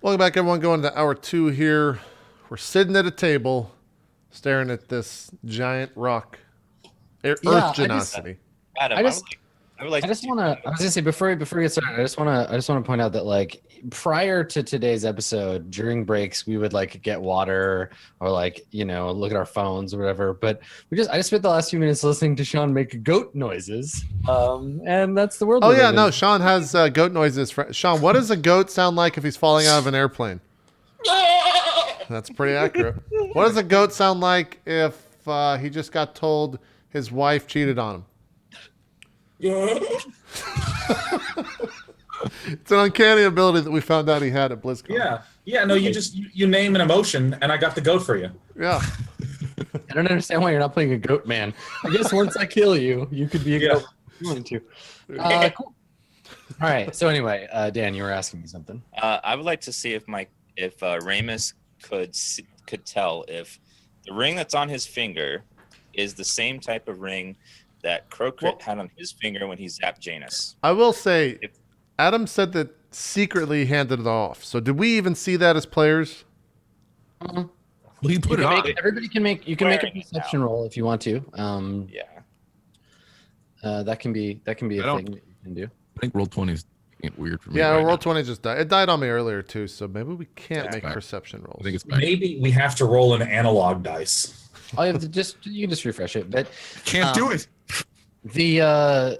Welcome back, everyone. Going to hour 2 here. We're sitting at a table, staring at this giant rock, Earth genosity. Adam, I would like I just want to. I was gonna say before we get started, I just want to point out that like prior to today's episode, during breaks we would like get water or like look at our phones or whatever. But I just spent the last few minutes listening to Sean make goat noises, and that's the world. Oh yeah, no, Sean has goat noises. Sean, what does a goat sound like if he's falling out of an airplane? That's pretty accurate. What does a goat sound like if he just got told his wife cheated on him? It's an uncanny ability that we found out he had at BlizzCon. Yeah. No, you name an emotion, and I got the goat for you. Yeah. I don't understand why you're not playing a goat man. I guess once I kill you, you could be a goat if you wanted to. Cool. All right. So anyway, Dan, you were asking me something. I would like to see if Ramus could tell if the ring that's on his finger is the same type of ring that Crocrit had on his finger when he zapped Janus. I will say, Adam said that secretly he handed it off. So did we even see that as players? Well, he put it on. Everybody can make. You can make a perception roll if you want to. That can be a thing that you can do. I think Roll20 is weird for me. Yeah, Roll20 just died. It died on me earlier too, so maybe we can't make perception rolls. I think it's back. Maybe we have to roll an analog dice. You can just refresh it, but can't do it. I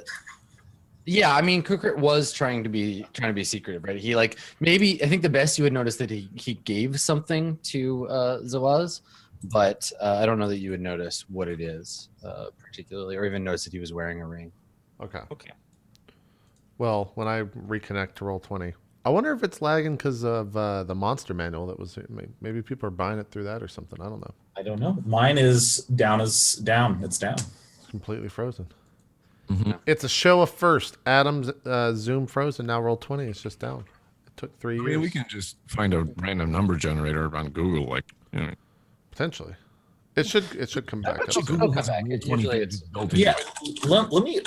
mean, Crocrit was trying to be secretive, right? He I think the best you would notice that he gave something to Zawaz, but I don't know that you would notice what it is particularly, or even notice that he was wearing a ring. Okay. Well, when I reconnect to Roll20, I wonder if it's lagging because of the monster manual that was. Maybe people are buying it through that or something. I don't know. I don't know. Mine is down. It's down. It's completely frozen. Mm-hmm. It's a show of first. Adam's Zoom frozen. Now Roll20 is just down. It took 3 years. I mean, we can just find a random number generator on Google, potentially. It should come back. Google has usually it's Let me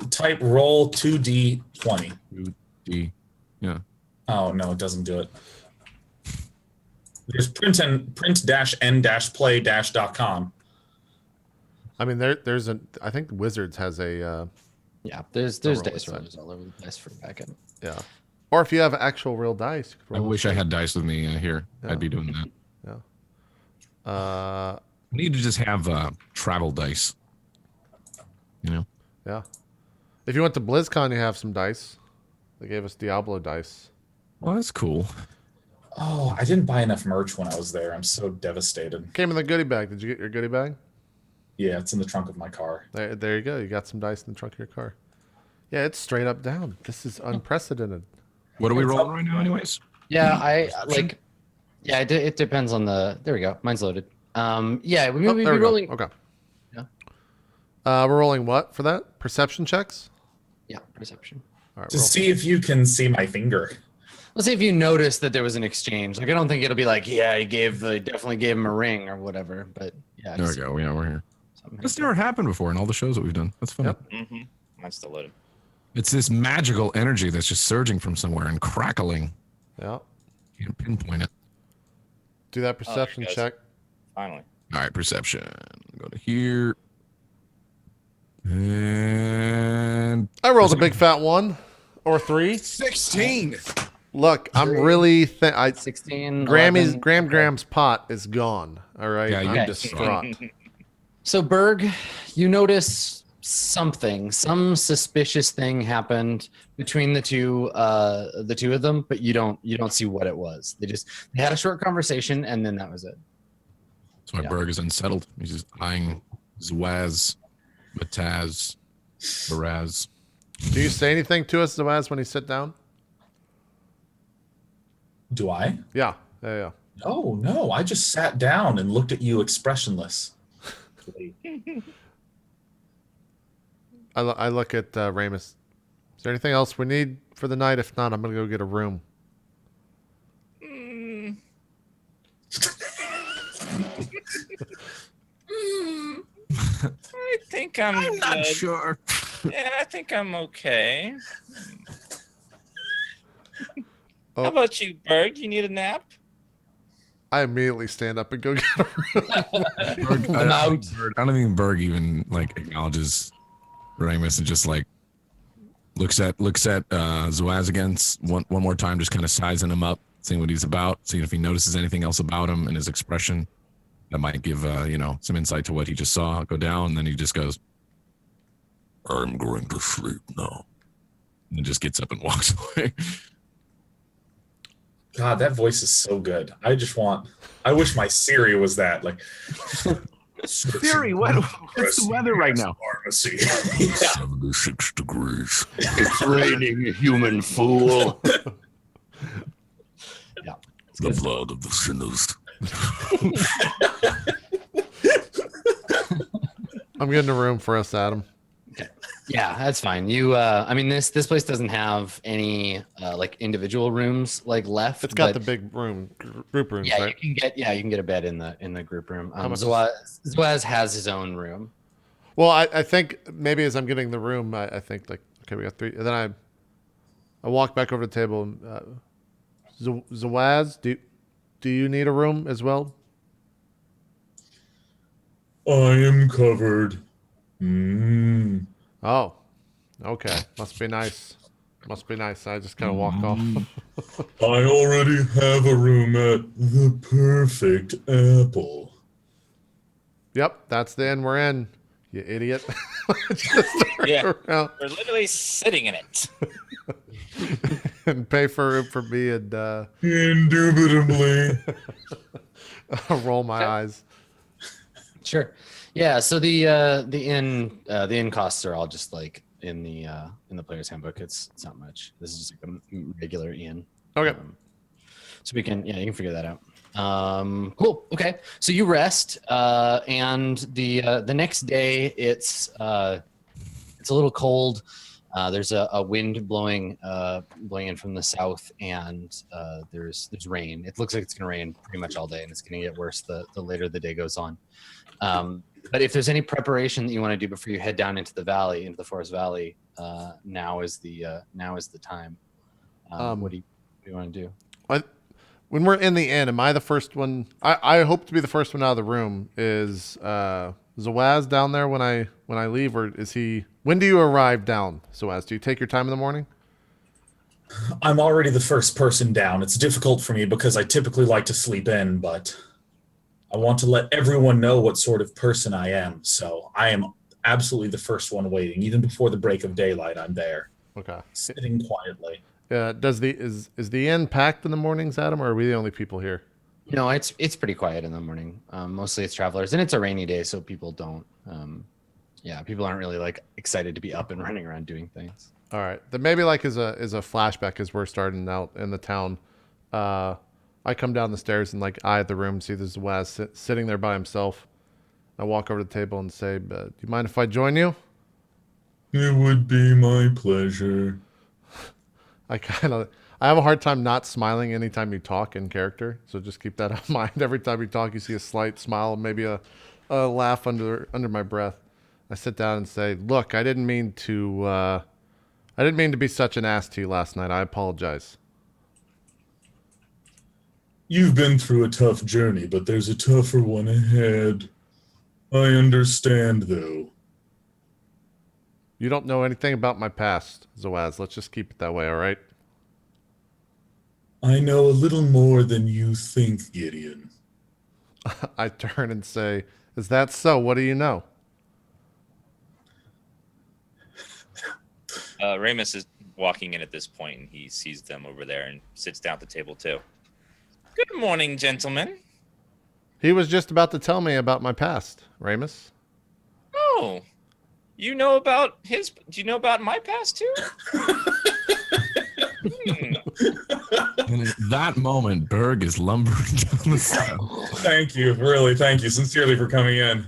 type roll 2D20. 2D. Yeah. Oh no, it doesn't do it. There's print-n-play-.com. I mean, I think Wizards has a. There's dice rollers all over the place for backend. Yeah, or if you have actual real dice. I wish I had dice with me here. Yeah. I'd be doing that. Yeah. We need to just have travel dice. Yeah. If you went to BlizzCon, you have some dice. They gave us Diablo dice. Well, that's cool. Oh, I didn't buy enough merch when I was there. I'm so devastated. Came in the goodie bag. Did you get your goodie bag? Yeah, it's in the trunk of my car. There you go. You got some dice in the trunk of your car. Yeah, it's straight up down. This is unprecedented. What are we rolling right now, anyways? Yeah, it depends on the. There we go. Mine's loaded. We'd be rolling. Okay. Yeah. We're rolling what for that? Perception checks? Yeah, perception. All right, to see if you can see my finger. Let's see if you notice that there was an exchange. I don't think it'll be like, he definitely gave him a ring or whatever. But yeah. There we go. Yeah, we're here. That's never happened before in all the shows that we've done. That's fun. Yep. Mm-hmm. Mine's still loaded. It's this magical energy that's just surging from somewhere and crackling. Yeah. You can pinpoint it. Do that perception check. Finally. All right, perception. Go to here. And I rolled a big fat 1 or 3. 16. Look, I'm really 16. Graham's pot is gone. All right. Yeah, I'm distraught. So Berg, you notice some suspicious thing happened between the two of them, but you don't see what it was. They had a short conversation and then that was it. That's why Berg is unsettled. He's just eyeing Zwaz, Mataz, Baraz. Do you say anything to us, Zawaz, when he sit down? Do I? Yeah. Oh no, I just sat down and looked at you expressionless. I look at Ramus. Is there anything else we need for the night? If not, I'm gonna go get a room. I think I'm not good. sure. Yeah, I think I'm okay. Oh. How about you, Berg? You need a nap? I immediately stand up and go get a room. Berg, I'm out. I don't think Berg even like acknowledges Ramus and just like looks at Zawaz again one more time, just kind of sizing him up, seeing what he's about, seeing if he notices anything else about him and his expression that might give some insight to what he just saw go down. And then he just goes, "I'm going to sleep now," and just gets up and walks away. God, that voice is so good. I wish my Siri was that. Like, Siri, what's the weather right now? Pharmacy. 76 degrees. It's raining, human fool. The blood of the sinners. I'm getting a room for us, Adam. Yeah, that's fine. You, I mean, this place doesn't have any like individual rooms like left. It's got but- the big room, group rooms, Yeah, right? you can get a bed in the group room. How much Zawaz has his own room. Well, I think maybe as I'm getting the room, I think like, okay, we got 3. And then I walk back over to the table. Zawaz, do you need a room as well? I am covered. Oh, okay. Must be nice. Must be nice. I just kind of walk off. I already have a room at the Perfect Apple. Yep, that's the end we're in. You idiot. Just turn Yeah. around We're literally sitting in it. and pay for room for me and Indubitably. roll my eyes. Sure. Yeah. So the inn costs are all just like in the player's handbook. It's not much. This is just like a regular inn. Okay. So you can figure that out. Cool. Okay. So you rest, and the next day it's a little cold. There's a wind blowing in from the south, and there's rain. It looks like it's gonna rain pretty much all day, and it's gonna get worse the later the day goes on. But if there's any preparation that you want to do before you head down into the forest valley, now is the time. What do you want to do? When we're in the inn, am I the first one? I hope to be the first one out of the room. Is Zawaz down there when I leave, or is he? When do you arrive down, Zawaz? Do you take your time in the morning? I'm already the first person down. It's difficult for me because I typically like to sleep in, but I want to let everyone know what sort of person I am. So I am absolutely the first one waiting. Even before the break of daylight, I'm there, Okay. sitting quietly. Is the inn packed in the mornings, Adam, or are we the only people here? No, it's pretty quiet in the morning. Mostly it's travelers, and it's a rainy day, so people don't. People aren't really like excited to be up and running around doing things. All right. Then maybe like as a flashback as we're starting out in the town, I come down the stairs and like eye at the room, see this Waz sitting there by himself. I walk over to the table and say, "Do you mind if I join you?" It would be my pleasure. I have a hard time not smiling anytime you talk in character, so just keep that in mind. Every time you talk, you see a slight smile, maybe a laugh under my breath. I sit down and say, "Look, I didn't mean to be such an ass to you last night. I apologize." You've been through a tough journey, but there's a tougher one ahead. I understand, though. You don't know anything about my past, Zawaz. Let's just keep it that way, all right? I know a little more than you think, Gideon. I turn and say, "Is that so? What do you know?" Ramus is walking in at this point, and he sees them over there and sits down at the table too. Good morning, gentlemen. He was just about to tell me about my past, Ramus. Oh, you know about his? Do you know about my past too? And at that moment, Berg is lumbering down the stairs. Thank you, really, thank you sincerely for coming in.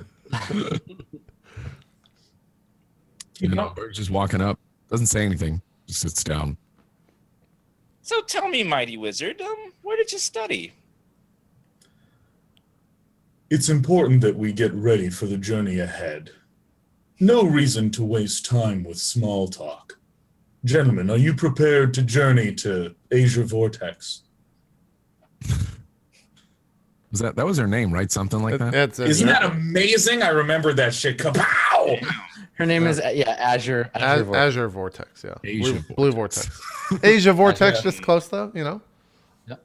Berg's just walking up, doesn't say anything, just sits down. So tell me, mighty wizard, where did you study? It's important that we get ready for the journey ahead. No reason to waste time with small talk. Gentlemen, are you prepared to journey to Asia Vortex? That was her name, right? Something like that. Isn't that amazing? I remember that shit. Kapow! Her name is Azure Vortex. Azure Vortex, yeah. Asia Blue Vortex. Asia Vortex, just close though, you know. Yep.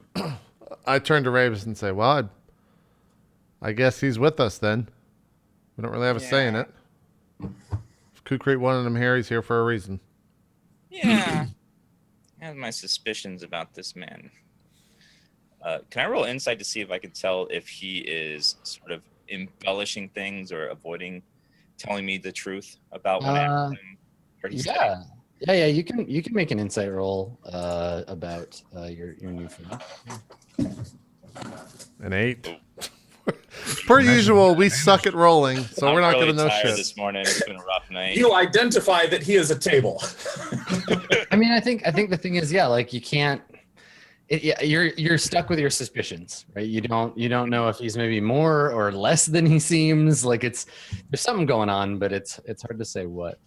I turn to Ravis and say, "Well, I guess he's with us then. We don't really have a say in it. If Kukrit wanted him here, he's here for a reason." Yeah. I have my suspicions about this man. Can I roll insight to see if I can tell if he is sort of embellishing things or avoiding telling me the truth about what happened? Yeah. You can make an insight roll about your new friend. An 8. Per usual, we suck at rolling, so we're not really going to know tired shit. This morning, it's been a rough night. You identify that he is a table. I mean, I think the thing is, like you can't. You're stuck with your suspicions, right? You don't know if he's maybe more or less than he seems. Like there's something going on, but it's hard to say what.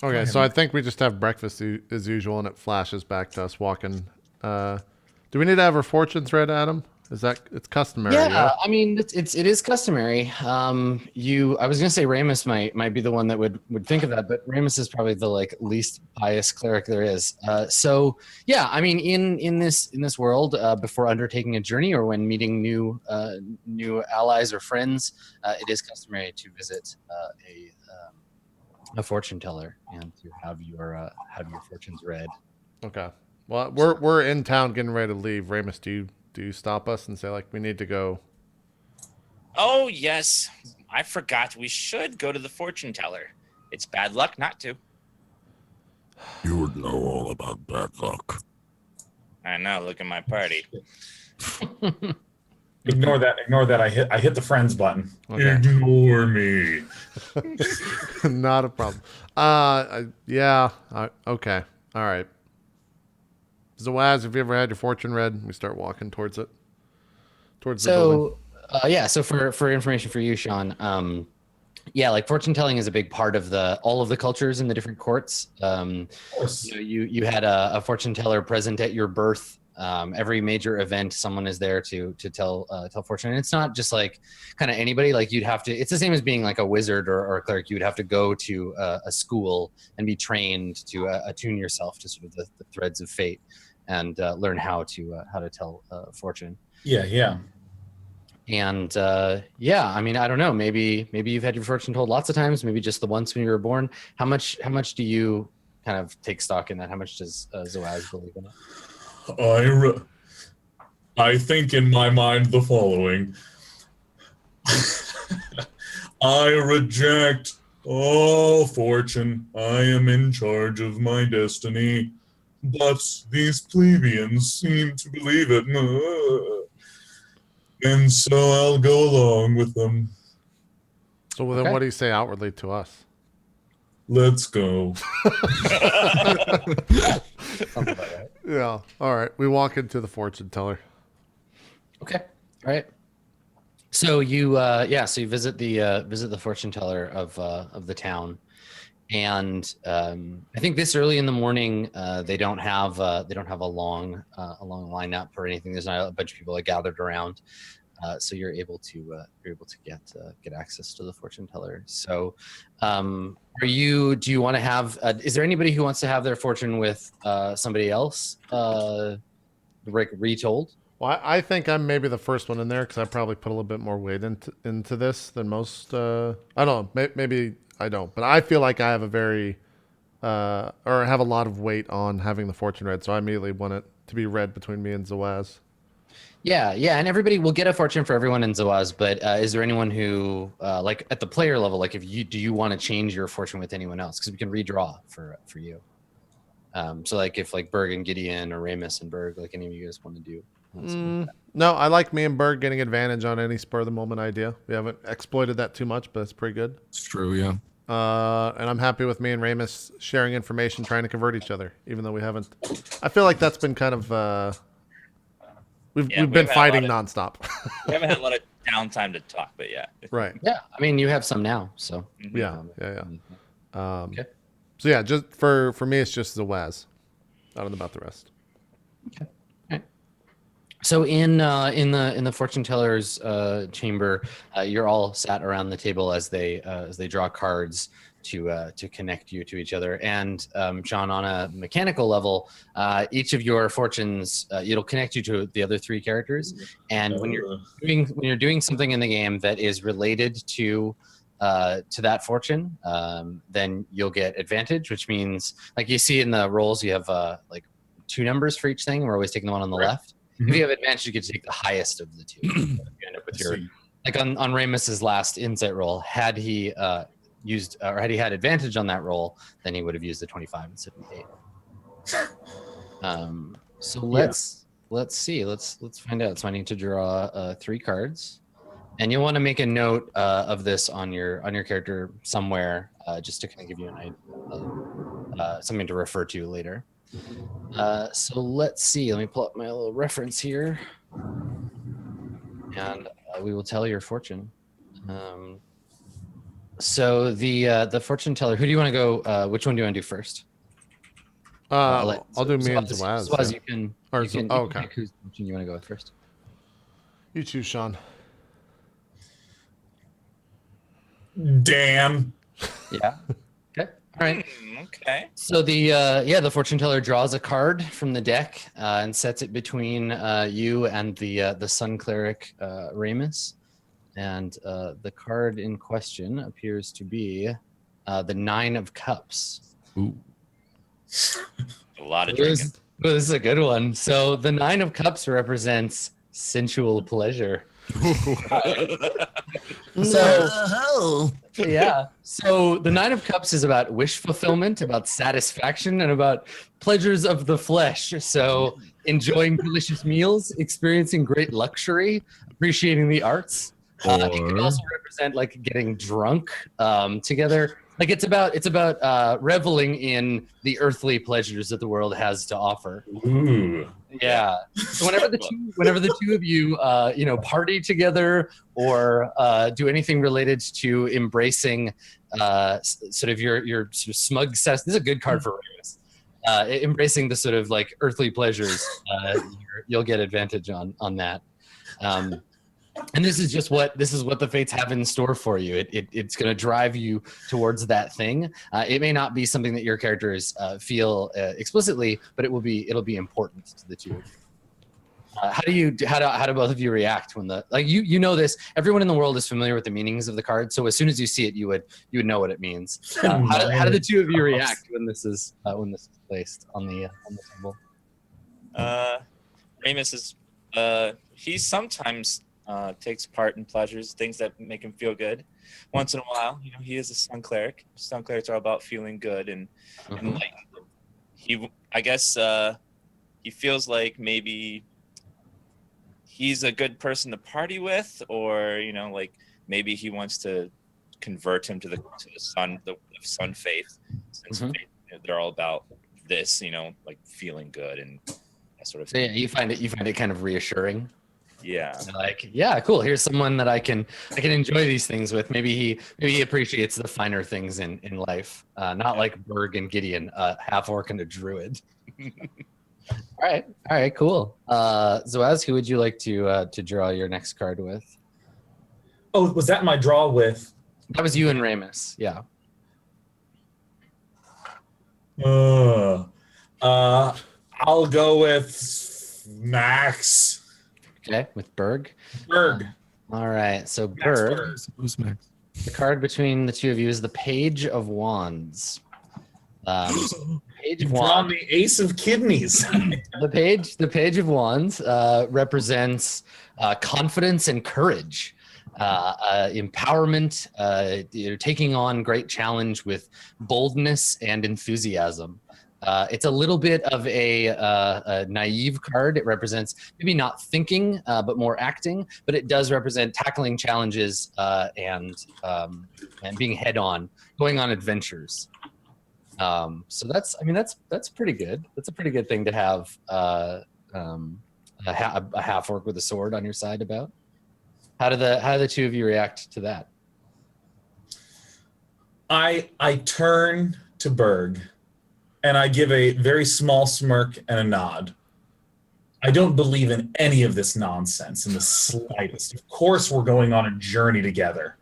Okay, so I think we just have breakfast as usual, and it flashes back to us walking. Do we need to have our fortunes read, Adam? It's customary? Yeah, I mean it is customary. I was gonna say Ramus might be the one that would think of that, but Ramus is probably the least pious cleric there is. So yeah, I mean in this world, before undertaking a journey or when meeting new allies or friends, it is customary to visit a fortune teller and to have your fortunes read. Okay. Well, we're in town getting ready to leave. Ramus, do you stop us and say we need to go? Oh yes, I forgot. We should go to the fortune teller. It's bad luck not to. You would know all about bad luck. I know. Look at my party. Ignore that. I hit the friends button. Okay. Ignore me. Not a problem. Okay. All right. Zawaz, have you ever had your fortune read? We start walking towards it. Towards the building. So for information for you, Sean, fortune telling is a big part of all of the cultures in the different courts. You had a fortune teller present at your birth. Every major event, someone is there to tell fortune. And it's not just kind of anybody. You'd have to. It's the same as being a wizard or a cleric. You would have to go to a school and be trained to attune yourself to sort of the threads of fate and learn how to tell fortune. Yeah. And I mean, I don't know. Maybe you've had your fortune told lots of times. Maybe just the once when you were born. How much do you kind of take stock in that? How much does Zoaz believe in it? I think in my mind the following. I reject all fortune. I am in charge of my destiny. But these plebeians seem to believe it. And so I'll go along with them. So then what do you say outwardly to us? Let's go. Something like that. Yeah. All right. We walk into the fortune teller. Okay. All right. So you visit the fortune teller of the town, and I think this early in the morning they don't have a long lineup or anything. There's not a bunch of people that gathered around, so you're able to get access to the fortune teller. So do you want to have? Is there anybody who wants to have their fortune with somebody else? Retold. Well, I think I'm maybe the first one in there because I probably put a little bit more weight into this than most. I don't know. Maybe I don't, but I feel like I have or have a lot of weight on having the fortune read. So I immediately want it to be read between me and Zawaz. Yeah, and everybody will get a fortune for everyone in Zawaz. But is there anyone who, at the player level, do you want to change your fortune with anyone else? Because we can redraw for you. So if Berg and Gideon or Ramus and Berg, any of you guys want to do. No, I like me and Berg getting advantage on any spur of the moment idea. We haven't exploited that too much, but it's pretty good. It's true, yeah. And I'm happy with me and Ramus sharing information, trying to convert each other, even though we haven't. I feel like that's been kind of. We've been fighting nonstop. We haven't had a lot of downtime to talk, but yeah. Right. Yeah, I mean, you have some now, so. Yeah. Okay. So yeah, just for me, it's just Zawaz. I don't know about the rest. So in the fortune teller's chamber, you're all sat around the table as they draw cards to connect you to each other. And John, on a mechanical level, each of your fortunes it'll connect you to the other three characters. And when you're doing something in the game that is related to that fortune, then you'll get advantage, which means, like you see in the rolls, you have like 2 numbers for each thing. We're always taking the one on the left. If you have advantage, you get to take the highest of the 2. You end up with your, like on Ramus's last insight roll, had he used or had he had advantage on that roll, then he would have used the 25 instead of the 8. So let's see. Let's find out. So I need to draw 3 cards, and you'll want to make a note of this on your character somewhere, just to kind of give you an idea, something to refer to later. So let's see. Let me pull up my little reference here, and we will tell your fortune. So the fortune teller. Who do you want to go? Which one do you want to do first? I'll do me and Zawaz. Zawaz, you can. Okay. Pick whose fortune you want to go with first. You choose, Sean. Damn. Yeah. Okay. All right. Okay. So the fortune teller draws a card from the deck and sets it between you and the sun cleric Ramus, and the card in question appears to be the 9 of Cups. Ooh. A lot of drinking. This is a good one. So the 9 of Cups represents sensual pleasure. So yeah, so the 9 of Cups is about wish fulfillment, about satisfaction, and about pleasures of the flesh. So enjoying delicious meals, experiencing great luxury, appreciating the arts. It can also represent like getting drunk together. Like it's about reveling in the earthly pleasures that the world has to offer. Ooh. Yeah. So whenever the two of you party together or do anything related to embracing sort of your sort of smug this is a good card for Ramus. Embracing the sort of like earthly pleasures, you'll get advantage on that. And this is what the fates have in store for you. It's going to drive you towards that thing. It may not be something that your characters feel explicitly, but it'll be important to the two of you. How do both of you react when you know this? Everyone in the world is familiar with the meanings of the card, so as soon as you see it, you would know what it means. How do the two of you react when this is placed on the table? Ramus is he sometimes takes part in pleasures, things that make him feel good. Once in a while, he is a sun cleric. Sun clerics are about feeling good and enlightened. I guess he feels like maybe he's a good person to party with, or like maybe he wants to convert him to the sun faith, since they're all about this, like feeling good and that sort of thing. So yeah, you find it kind of reassuring. Yeah. Like, yeah, cool. Here's someone that I can enjoy these things with. Maybe he appreciates the finer things in life. Not like Berg and Gideon, half orc and a druid. All right, cool. Zawaz, who would you like to draw your next card with? Oh, was that my draw with? That was you and Ramus. Yeah. I'll go with Max. Okay, with Berg. Berg. All right, so Max Berg. Who's Max? The card between the two of you is the Page of Wands. Page of Drawn Wands. the Ace of Kidneys. The Page of Wands represents confidence and courage, empowerment, taking on great challenge with boldness and enthusiasm. It's a little bit of a naive card. It represents maybe not thinking, but more acting. But it does represent tackling challenges and being head on, going on adventures. So that's pretty good. That's a pretty good thing to have a half orc with a sword on your side about. How do the two of you react to that? I turn to Berg, and I give a very small smirk and a nod. I don't believe in any of this nonsense in the slightest. Of course we're going on a journey together.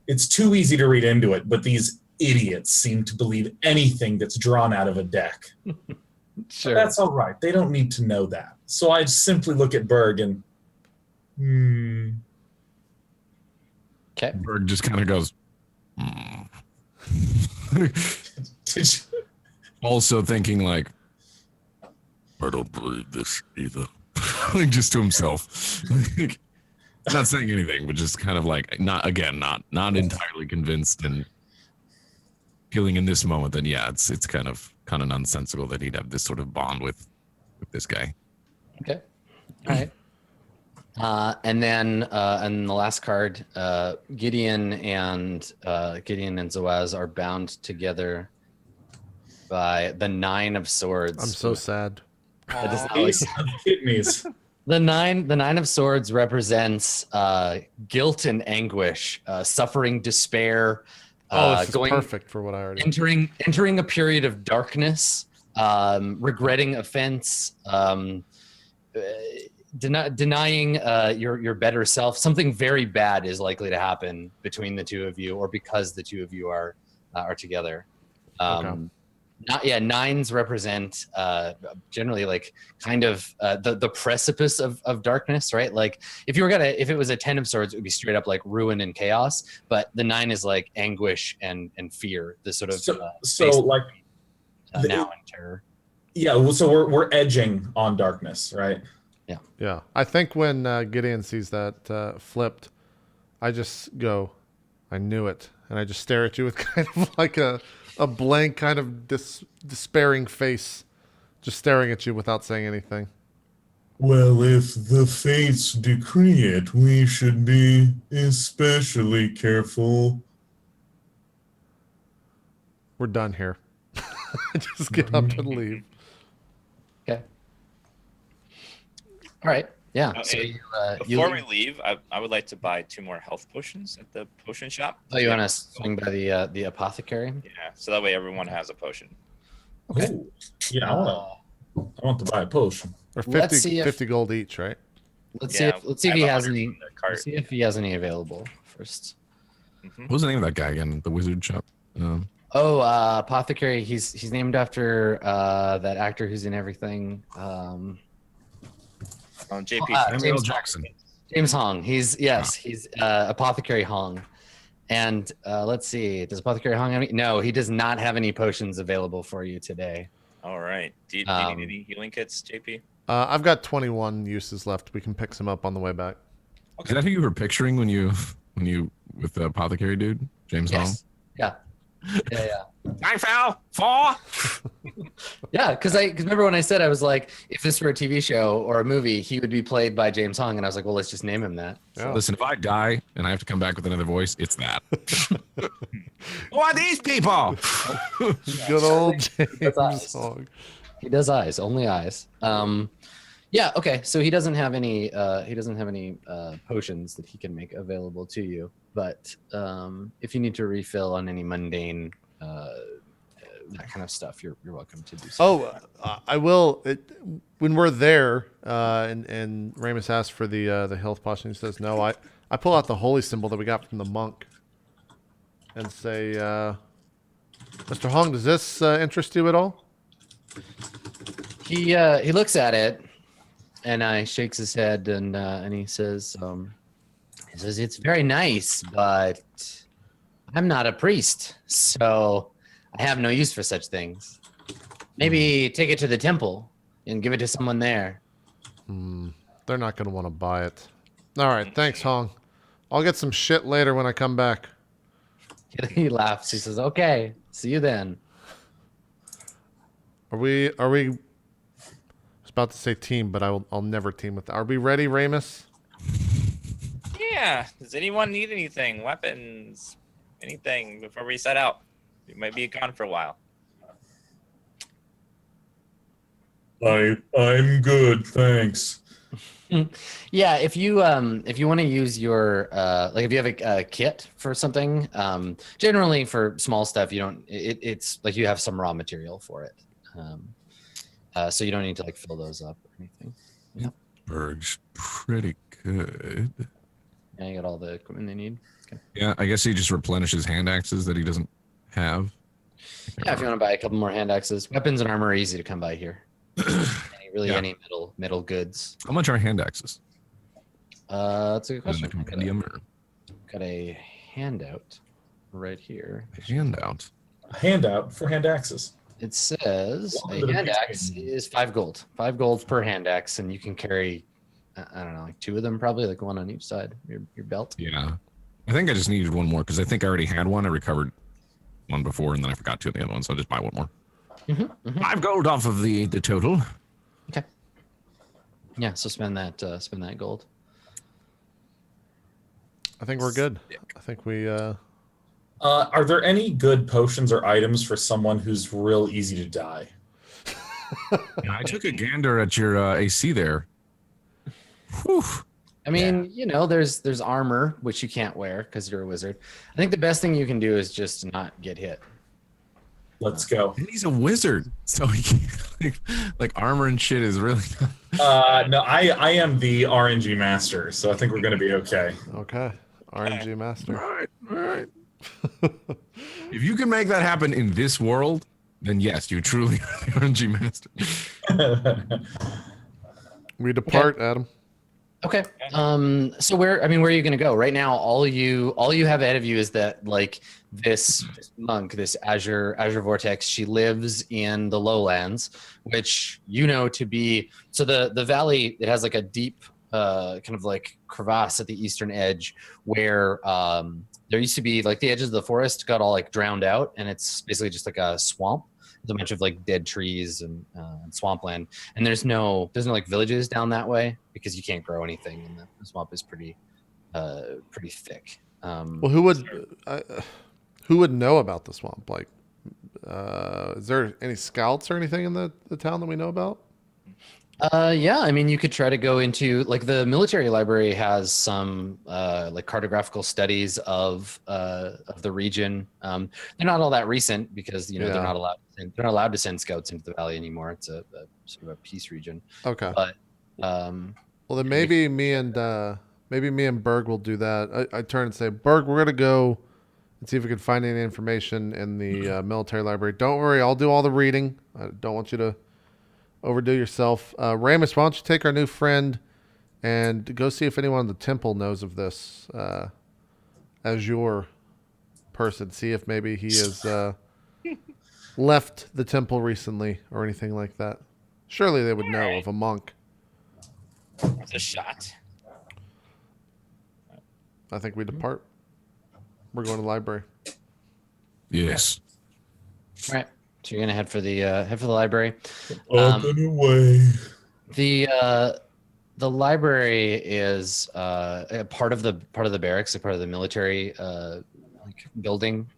It's too easy to read into it, but these idiots seem to believe anything that's drawn out of a deck. Sure. But that's all right. They don't need to know that. So I simply look at Berg and, Okay. Berg just kind of goes. Did you- Also thinking like, I don't believe this either. Like just to himself. Like, not saying anything, but just kind of like not entirely convinced and feeling in this moment that it's kind of nonsensical that he'd have this sort of bond with this guy. Okay. All right. And then and the last card, Gideon and Zawaz are bound together by the 9 of Swords. I'm so sad. That is not Ace of kidneys. The nine of Swords represents guilt and anguish, suffering, despair. This is perfect for what I already. Entering a period of darkness, regretting offense, denying your better self. Something very bad is likely to happen between the two of you, or because the two of you are together. Okay. Nines represent generally like kind of the precipice of darkness, right? Like if it was a 10 of Swords, it would be straight up like ruin and chaos. But the 9 is like anguish and fear. The sort of now and terror. Yeah, well, so we're edging on darkness, right? Yeah. I think when Gideon sees that flipped, I just go, I knew it, and I just stare at you with kind of like a blank kind of despairing face, just staring at you without saying anything. Well, if the fates decree it, we should be especially careful. We're done here. Just get up and leave. Okay. All right. Yeah. Okay. So Before we leave, I would like to buy 2 more health potions at the potion shop. Oh, you want to swing by the apothecary? Yeah, so that way everyone has a potion. Okay. Ooh. Yeah, I want to buy a potion. Or Let's 50, see if- 50 gold each, right? Let's Yeah, see if I he have has 100 any. in the cart. Let's see if he has any available first. What was the name of that guy again? The wizard shop. Apothecary. He's named after that actor who's in everything. JP. Samuel L. Jackson. James Hong. He's Apothecary Hong. And let's see. Does Apothecary Hong have any? No, he does not have any potions available for you today. All right. Do you need any healing kits, JP? I've got 21 uses left. We can pick some up on the way back. Is that who you were picturing when you with the apothecary dude, James Hong? Yes. Yeah. Yeah. I fell. Fall. Yeah, because remember when I said I was like, if this were a TV show or a movie, he would be played by James Hong, and I was like, well, let's just name him that. Yeah. Listen, if I die and I have to come back with another voice, it's that. Who are these people? Good old That's James eyes. Hong. He does eyes, only eyes. Yeah. Okay. So he doesn't have any. Potions that he can make available to you. But if you need to refill on any mundane that kind of stuff, you're welcome to do so. I will. When we're there, and Ramus asks for the health potion, he says no. I pull out the holy symbol that we got from the monk, and say, Mr. Hong, does this interest you at all? He looks at it, and shakes his head, and he says, it's very nice, but I'm not a priest, so I have no use for such things. Maybe take it to the temple and give it to someone there. They're not going to want to buy it. All right, thanks, Hong. I'll get some shit later when I come back. He laughs. He says, "Okay, see you then." Are we? I was about to say team, but I'll never team with. Are we ready, Ramus? Yeah. Does anyone need anything? Weapons? Anything before we set out? We might be gone for a while. I'm good, thanks. Yeah, if you want to use your like if you have a kit for something, generally for small stuff you don't it's like you have some raw material for it, so you don't need to like fill those up or anything. Yep. Berg's pretty good. Yeah, you got all the equipment they need. Okay. Yeah, I guess he just replenishes hand axes that he doesn't have. Yeah, if you want to buy a couple more hand axes, weapons and armor are easy to come by here. Any metal goods. How much are hand axes? That's a good In question. the compendium or Got a handout right here. handout? A handout for hand axes. It says Welcome a to the hand big axe screen. is 5 gold. 5 gold per hand axe, and you can carry, I don't know, like 2 of them probably, like one on each side of your belt. Yeah. I think I just needed one more because I think I already had one. I recovered one before and then I forgot 2 of the other ones, so I'll just buy one more. 5 gold off of the total. Okay. Yeah, so spend that gold. I think we're good. I think we. Are there any good potions or items for someone who's real easy to die? Yeah, I took a gander at your AC there. Whew. I mean, you know, there's armor which you can't wear because you're a wizard. I think the best thing you can do is just not get hit. Let's go. And he's a wizard, so he can't, like armor and shit is really. No, I am the RNG master, so I think we're gonna be okay. Okay. RNG master. All right. If you can make that happen in this world, then yes, you truly are the RNG master. We depart, Adam. Okay. So where are you going to go right now? All you have ahead of you is that like this monk, this Azure Vortex. She lives in the lowlands, which you know to be so the valley. It has like a deep kind of like crevasse at the eastern edge where there used to be like the edges of the forest got all like drowned out, and it's basically just like a swamp. There's a bunch of like dead trees and swampland, and there's no like villages down that way because you can't grow anything, and the swamp is pretty thick. Well, who would know about the swamp? Like, is there any scouts or anything in the town that we know about? Yeah, I mean, you could try to go into like the military library has some like cartographical studies of the region. They're not all that recent because you know they're not allowed to send scouts into the valley anymore. It's a sort of a peace region. Okay. But well, then maybe me and Berg will do that. I turn and say, Berg, we're gonna go and see if we can find any information in the military library. Don't worry, I'll do all the reading. I don't want you to overdo yourself. Ramus, why don't you take our new friend and go see if anyone in the temple knows of this as your person. See if maybe he has left the temple recently or anything like that. Surely they would know of a monk. It's a shot. I think we depart. We're going to the library. Yes. all right, so you're gonna head for the library. Up and away. The library is a part of the barracks, a part of the military like building,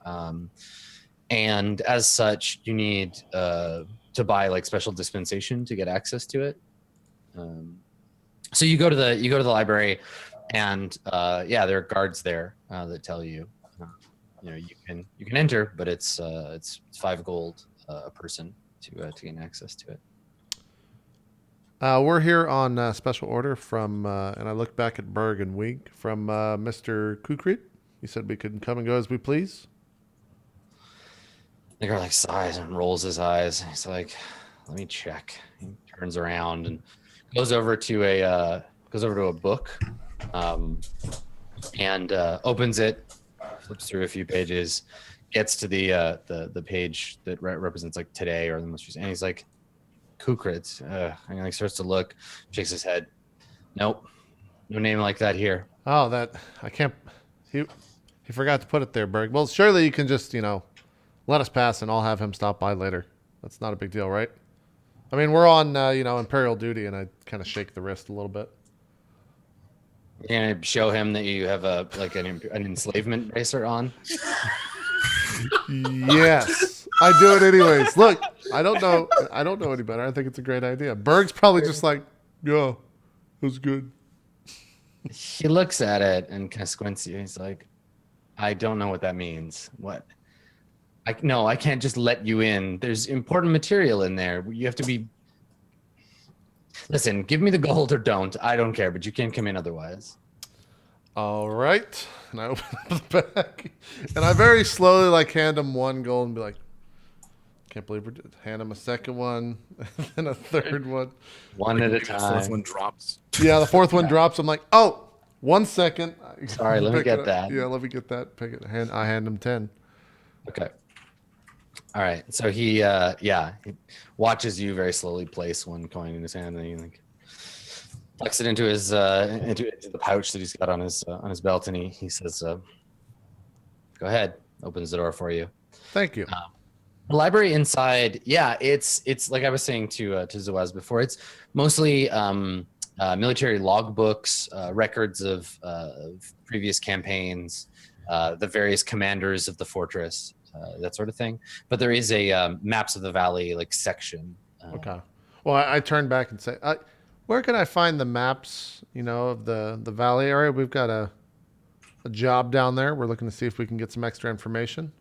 and as such, you need to buy like special dispensation to get access to it. So you go to the library, and yeah, there are guards there that tell you, you know, you can enter, but it's 5 gold a person to gain access to it. We're here on special order from, and I look back at Berg and Week from Mr. Kukrit. He said we could come and go as we please. The guy like sighs and rolls his eyes. He's like, "Let me check." He turns around and goes over to a book, and opens it, flips through a few pages, gets to the page that represents like today or the most recent, and he's like, Kukrit, and like starts to look, shakes his head. Nope, no name like that here. Oh, that I can't. He forgot to put it there, Berg. Well, surely you can just let us pass, and I'll have him stop by later. That's not a big deal, right? I mean, we're on imperial duty, and I kind of shake the wrist a little bit. You're gonna show him that you have an enslavement bracelet on. Yes, I do it anyways. Look, I don't know any better. I think it's a great idea. Berg's probably just like, go. was good. He looks at it and kind of squints you. He's like, I don't know what that means. What? No, I can't just let you in. There's important material in there. You have to be. Listen, give me the gold or don't. I don't care, but you can't come in otherwise. All right. And I open up the bag. And I very slowly like hand him one gold and be like, can't believe we're hand him a second one and then a third one. One at a The fourth time. one drops. Yeah, the fourth one drops. I'm like, oh, 1 second. Sorry, let me Pick it get up. that. Yeah, let me get that. Pick it. I hand him 10. Okay. All right. So he he watches you very slowly place one coin in his hand, and he like flex it into his into the pouch that he's got on his belt, and he says, "Go ahead." Opens the door for you. Thank you. The library inside, it's like I was saying to Zawaz before. It's mostly military logbooks, records of previous campaigns, the various commanders of the fortress. That sort of thing, but there is a maps of the valley like section. Okay. Well, I turn back and say, where can I find the maps? Of the valley area. We've got a job down there. We're looking to see if we can get some extra information.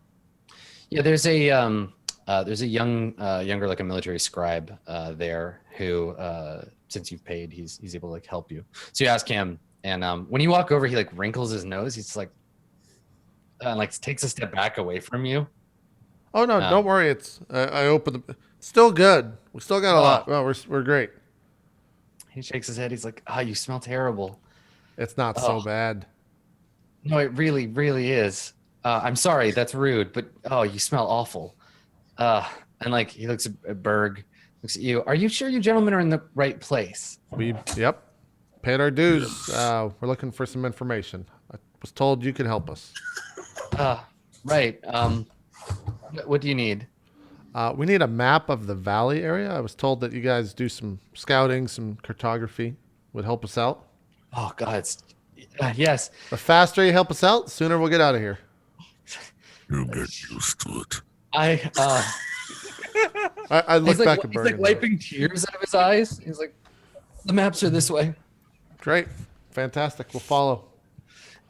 Yeah, there's a younger like a military scribe there who since you've paid, he's able to like help you. So you ask him, and when you walk over, he like wrinkles his nose. He's like. And like takes a step back away from you. Oh no, don't worry. It's I opened the. Still good. We still got a lot. Well, we're great. He shakes his head. He's like, you smell terrible." It's not so bad. No, it really, really is. I'm sorry, that's rude, but you smell awful. And like he looks at Berg, looks at you. Are you sure you gentlemen are in the right place? Yep, paid our dues. We're looking for some information. I was told you could help us. Right. What do you need? We need a map of the valley area. I was told that you guys do some scouting, some cartography. Would help us out. Oh God, yes. The faster you help us out, the sooner we'll get out of here. You get used to it. I look back at Berg. He's like wiping tears out of his eyes. He's like, the maps are this way. Great, fantastic. We'll follow.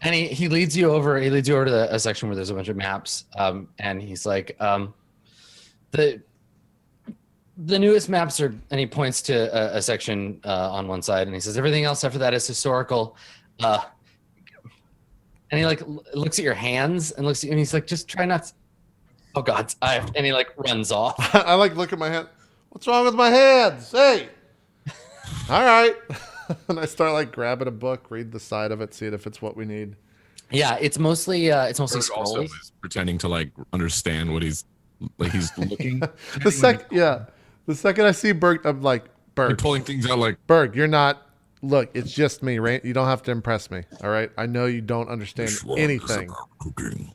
And he leads you over. He leads you over to a section where there's a bunch of maps. And he's like, the newest maps are. And he points to a section on one side, and he says, everything else after that is historical. And he like looks at your hands and looks at you, and he's like, just try not. Oh God! And he like runs off. I like look at my hand. What's wrong with my hands? Hey. All right. And I start like grabbing a book, read the side of it, see if it's what we need. Yeah, it's mostly Also scrolls. is pretending to like understand what he's looking. The second I see Berg, I'm like, You're Berg, pulling things out like Berg, you're not. Look, it's just me, right? You don't have to impress me. All right. I know you don't understand this one anything. is about cooking.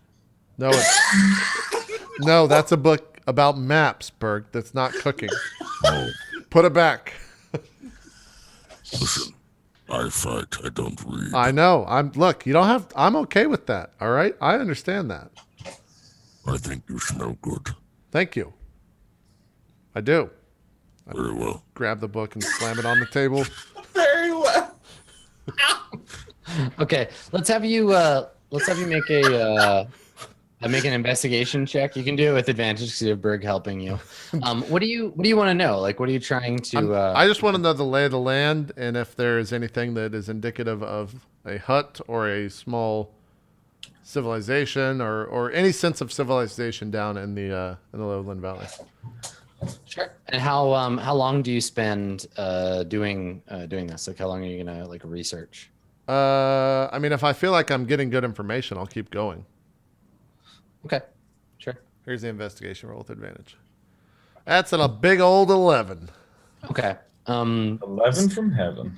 No, that's a book about maps, Berg. That's not cooking. Oh, Put it back. listen, I fight. I don't read. I know. I'm okay with that. All right. I understand that. I think you smell good. Thank you. I do. Very well. Grab the book and slam it on the table. Very well. Okay, let's have you make an investigation check. You can do it with advantage because you have Berg helping you. What do you want to know? Like, what are you trying to? I just want to know the lay of the land and if there is anything that is indicative of a hut or a small civilization or any sense of civilization down in the Lowland Valley. Sure. And how long do you spend doing this? Like, how long are you gonna like research? I mean, if I feel like I'm getting good information, I'll keep going. Okay, sure. Here's the investigation roll with advantage. That's a big old 11. Okay. 11 from heaven.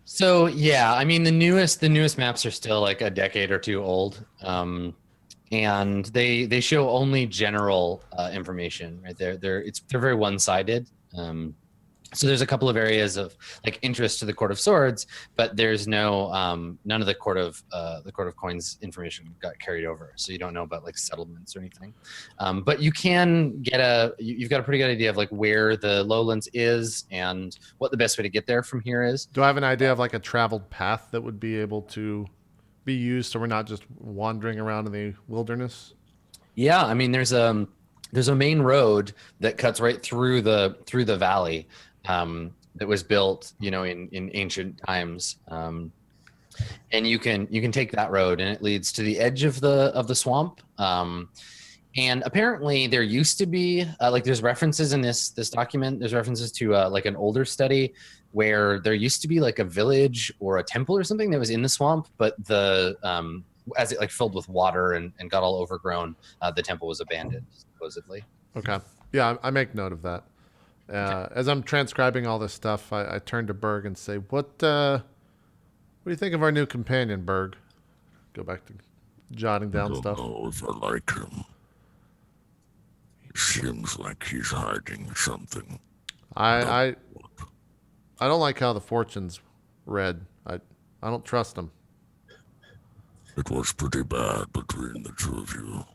So yeah, I mean the newest maps are still like a decade or two old, and they show only general information. Right, they're very one-sided. So there's a couple of areas of like interest to the Court of Swords, but there's no none of the Court of Coins information got carried over, so you don't know about like settlements or anything. But you can get you've got a pretty good idea of like where the lowlands is and what the best way to get there from here is. Do I have an idea of like a traveled path that would be able to be used so we're not just wandering around in the wilderness? Yeah, I mean there's a main road that cuts right through the valley. That was built, in ancient times, and you can take that road, and it leads to the edge of the swamp. And apparently, there used to be there's references in this document. There's references to like an older study where there used to be like a village or a temple or something that was in the swamp, but as it like filled with water and got all overgrown, the temple was abandoned supposedly. Okay, yeah, I make note of that. As I'm transcribing all this stuff, I turn to Berg and say, what do you think of our new companion, Berg? Go back to jotting down stuff. I don't know if I like him. It seems like he's hiding something. I don't like how the fortune's read. I don't trust him. It was pretty bad between the two of you.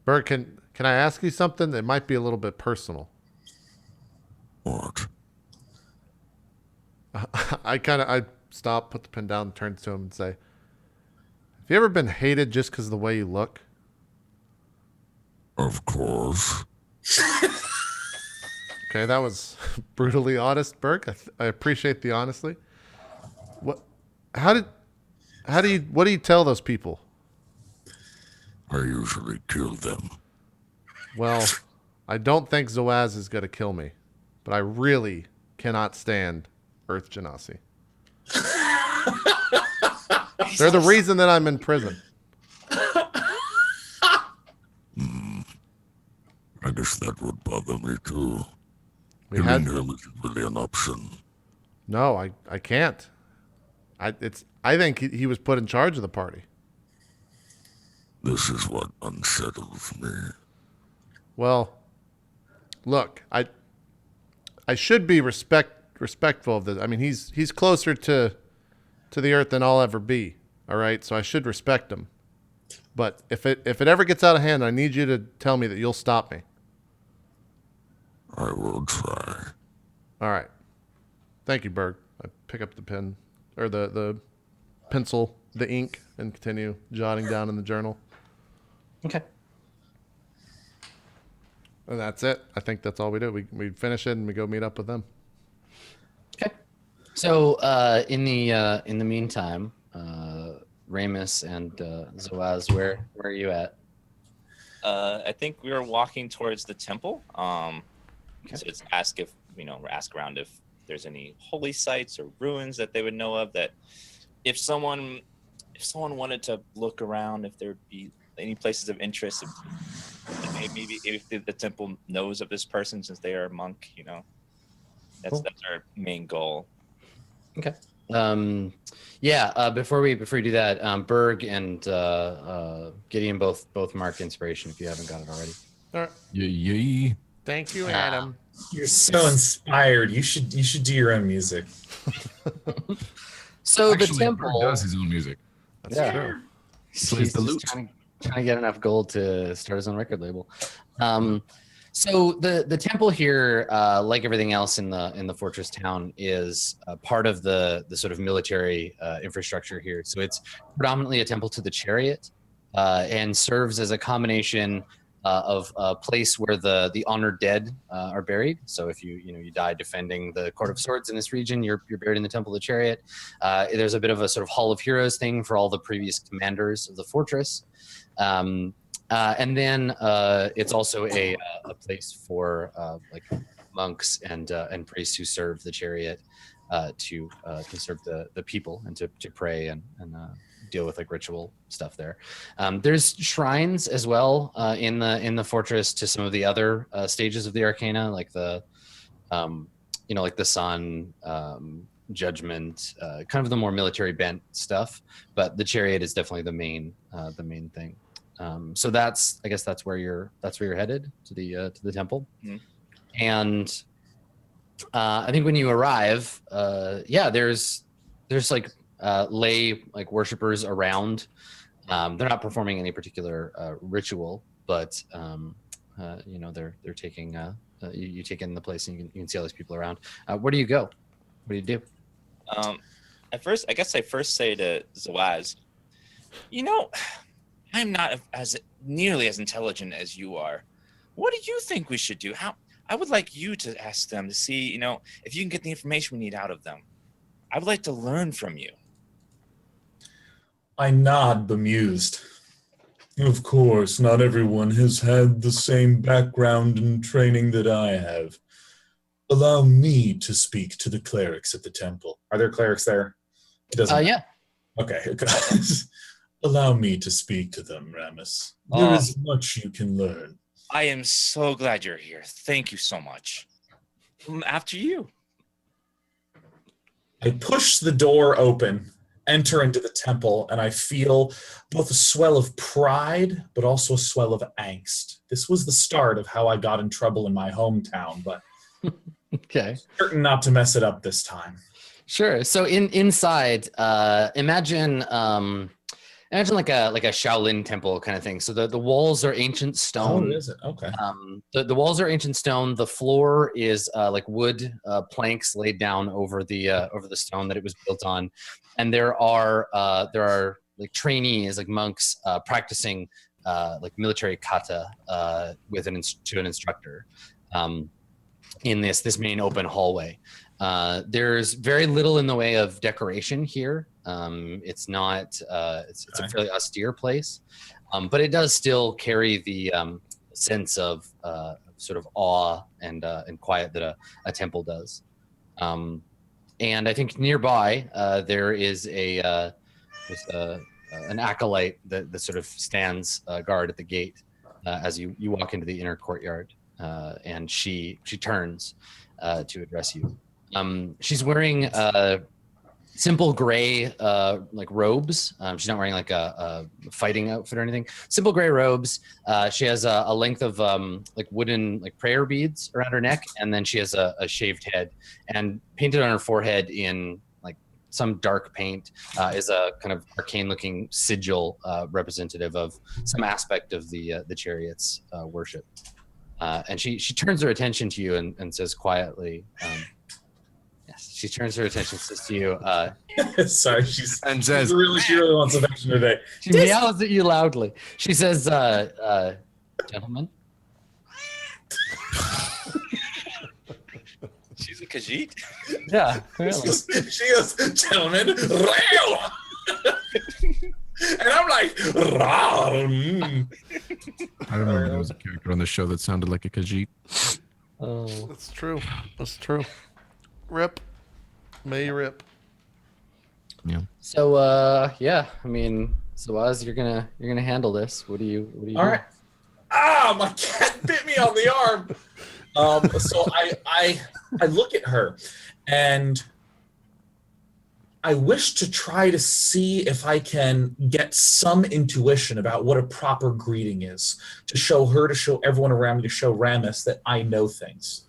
Berg, can I ask you something that might be a little bit personal? What? I stop, put the pen down, turn to him and say, have you ever been hated just because of the way you look? Of course. Okay, that was brutally honest, Berg. I appreciate the honesty. What do you tell those people? I usually kill them. Well, I don't think Zoaz is going to kill me, but I really cannot stand Earth Genasi. They're the reason that I'm in prison. I guess that would bother me too. We had Killing him isn't really an option. No, I can't. I think he was put in charge of the party. This is what unsettles me. Well, look, I should be respectful of this. I mean, he's closer to the earth than I'll ever be. All right, so I should respect him. But if it ever gets out of hand, I need you to tell me that you'll stop me. I will try. All right. Thank you, Berg. I pick up the pen or the pencil, the ink, and continue jotting down in the journal. Okay. And that's it. I think that's all we do. We finish it and we go meet up with them. Okay. So in the meantime, Ramus and Zoaz, where are you at? I think we were walking towards the temple. Okay. So it's ask around if there's any holy sites or ruins that they would know of, that if someone wanted to look around, if there'd be any places of interest, maybe if the temple knows of this person since they are a monk, that's our main goal. Okay. Before we do that, Berg and Gideon both mark inspiration if you haven't got it already. All right. Yay. Thank you, Adam. You're so inspired. You should do your own music. So Actually, the temple Bird does his own music. That's true. He's Plays the just lute. trying to get enough gold to start his own record label. So the temple here, like everything else in the fortress town, is part of the sort of military infrastructure here. So it's predominantly a temple to the chariot, and serves as a combination of a place where the honored dead are buried. So if you die defending the Court of Swords in this region, you're buried in the Temple of the Chariot. There's a bit of a sort of Hall of Heroes thing for all the previous commanders of the fortress. And then it's also a place for like monks and priests who serve the chariot to serve the people and to pray and deal with like ritual stuff there. There's shrines as well in the fortress to some of the other stages of the arcana, like the like the sun, judgment, kind of the more military bent stuff. But the chariot is definitely the main thing. So I guess that's where you're headed, to the temple. Mm-hmm. And I think when you arrive, there's like lay like worshipers around. They're not performing any particular ritual, but they're taking you take in the place and you can see all these people around. Where do you go? What do you do? At first, I guess I first say to Zawaz, I'm not as nearly as intelligent as you are. What do you think we should do? I would like you to ask them to see, if you can get the information we need out of them. I would like to learn from you. I nod, bemused. Of course, not everyone has had the same background and training that I have. Allow me to speak to the clerics at the temple. Are there clerics there? It doesn't. Yeah. Okay. Allow me to speak to them, Ramus. There is much you can learn. I am so glad you're here. Thank you so much. After you. I push the door open, enter into the temple, and I feel both a swell of pride, but also a swell of angst. This was the start of how I got in trouble in my hometown, but Okay. certain not to mess it up this time. Sure. So inside, imagine like a Shaolin temple kind of thing. So the walls are ancient stone. Oh, is it? Okay. The walls are ancient stone. The floor is like wood planks laid down over the stone that it was built on, and there are like trainees, like monks, practicing like military kata to an instructor in this main open hallway. There's very little in the way of decoration here. It's not. It's a fairly austere place, but it does still carry the sense of sort of awe and quiet that a temple does. And I think nearby there is an acolyte that sort of stands guard at the gate as you walk into the inner courtyard, and she turns to address you. She's wearing simple gray like robes. She's not wearing like a fighting outfit or anything. Simple gray robes. She has a length of like wooden like prayer beads around her neck, and then she has a shaved head, and painted on her forehead in like some dark paint is a kind of arcane looking sigil representative of some aspect of the chariot's worship. And she turns her attention to you and says quietly, she turns her attention to you. Sorry, and says, she really wants affection today. She yells at you loudly. She says, gentlemen. She's a Khajiit. Yeah. She goes, gentlemen, and I'm like, I remember there was a character on the show that sounded like a Khajiit. Oh, That's true. That's true. Rip. May you rip. Yeah. so I mean, Zawaz, you're gonna handle this. What do you all do? right. My cat bit me on the arm. So I look at her, and I wish to try to see if I can get some intuition about what a proper greeting is, to show her, to show everyone around me, to show Ramus that I know things.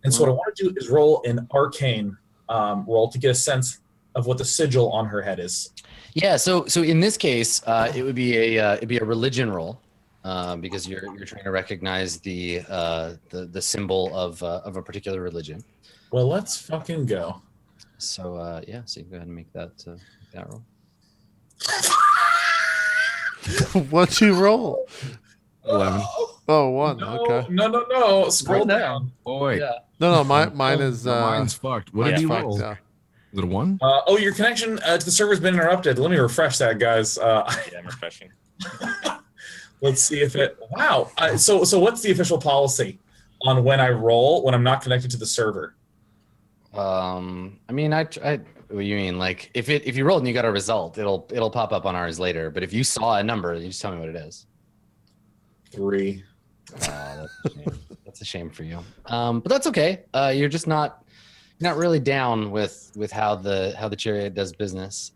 And so what I want to do is roll an arcane roll to get a sense of what the sigil on her head is. Yeah. So in this case, it would be it'd be a religion roll, because you're trying to recognize the symbol of a particular religion. Well, let's fucking go. So so you can go ahead and make that roll. What'd you roll? 11. Oh, 1. No, Okay. no. Scroll Right down. Boy. Yeah. No, mine is. Mine's fucked. What did mine's you fucked, roll? yeah. Was it a 1? Your connection to the server's been interrupted. Let me refresh that, guys. Yeah, I'm refreshing. Let's see if it. Wow. So what's the official policy on when I roll when I'm not connected to the server? I mean, what do you mean? Like, if you rolled and you got a result, it'll pop up on ours later. But if you saw a number, you just tell me what it is. 3. That's a shame. That's a shame for you. But that's okay. You're just not really down with how the chariot does business.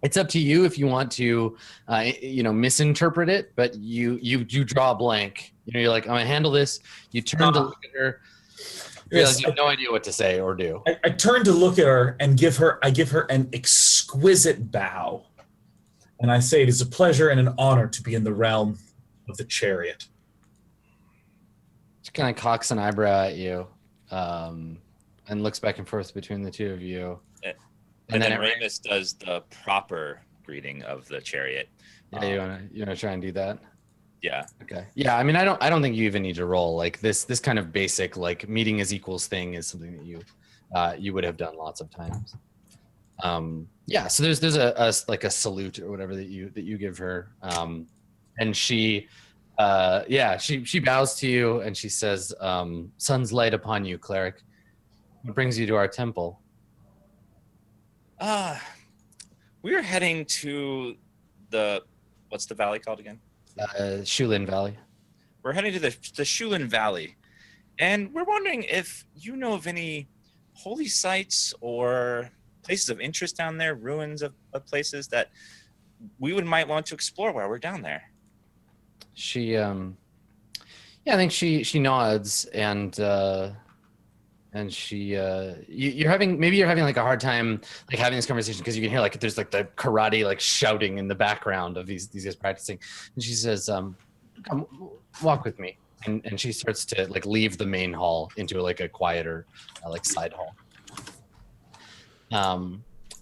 It's up to you if you want to, misinterpret it. But you draw a blank You're like, I'm gonna handle this. You turn to look at her. You realize you have no idea what to say or do. I turn to look at her and give her an exquisite bow. And I say, it is a pleasure and an honor to be in the realm of the chariot. She kind of cocks an eyebrow at you and looks back and forth between the two of you. And then Ramus does the proper greeting of the chariot. Yeah, you wanna try and do that? Yeah. Okay. Yeah, I mean, I don't think you even need to roll. Like this kind of basic like meeting as equals thing is something that you would have done lots of times. Yeah. So there's a like a salute or whatever that you give her, and she bows to you and she says, "Sun's light upon you, cleric. What brings you to our temple?" We're heading to what's the valley called again? Shulin Valley. We're heading to the Shulin Valley, and we're wondering if you know of any holy sites or places of interest down there, ruins of places that we might want to explore while we're down there. She I think she nods and she you're having like a hard time like having this conversation because you can hear like there's like the karate like shouting in the background of these guys practicing, and she says, "Come walk with me," and she starts to like leave the main hall into like a quieter like side hall.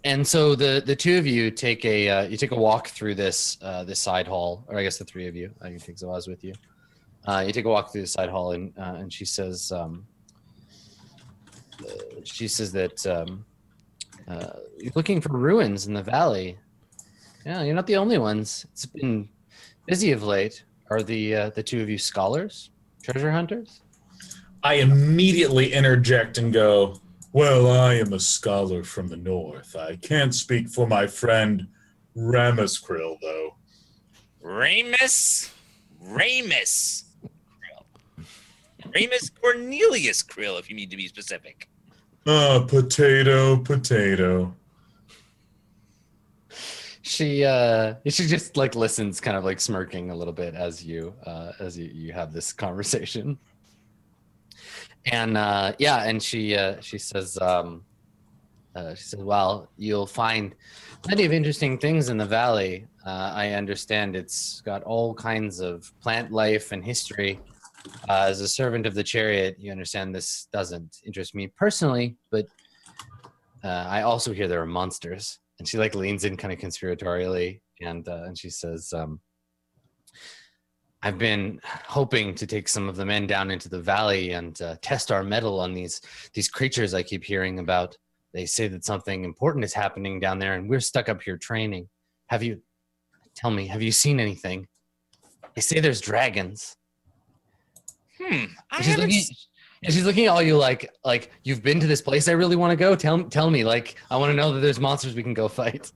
And so the two of you take a walk through this side hall, or I guess the three of you. You take Zawaz with you. You take a walk through the side hall, and she says that you're looking for ruins in the valley. Yeah, you're not the only ones. It's been busy of late. Are the two of you scholars, treasure hunters? I immediately interject and go, well, I am a scholar from the north. I can't speak for my friend Ramus Krill, though. Ramus Cornelius Krill, if you need to be specific. Potato. She just like listens, kind of like smirking a little bit as you have this conversation. And and she says, well, you'll find plenty of interesting things in the valley. I understand it's got all kinds of plant life and history. As a servant of the chariot, you understand this doesn't interest me personally, but I also hear there are monsters. And she like leans in kind of conspiratorially, and she says, I've been hoping to take some of the men down into the valley and test our mettle on these creatures I keep hearing about. They say that something important is happening down there, and we're stuck up here training. Tell me, have you seen anything? They say there's dragons. She's looking at all you like you've been to this place I really want to go. Tell me, like, I want to know that there's monsters we can go fight.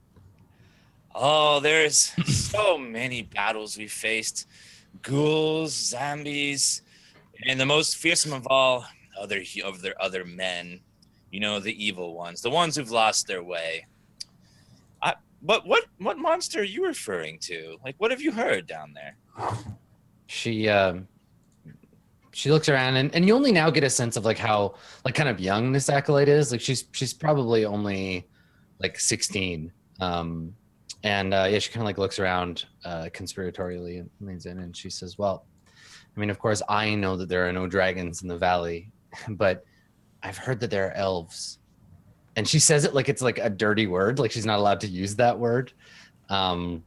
Oh, there's so many battles we faced. Ghouls, zombies, and the most fearsome of all, other men. You know, the evil ones, the ones who've lost their way. But what monster are you referring to? Like, what have you heard down there? She looks around, and you only now get a sense of like how like kind of young this acolyte is. Like she's probably only like 16. She kind of like looks around conspiratorially and leans in, and she says, well, I mean, of course I know that there are no dragons in the valley, but I've heard that there are elves. And she says it like it's like a dirty word, like she's not allowed to use that word. I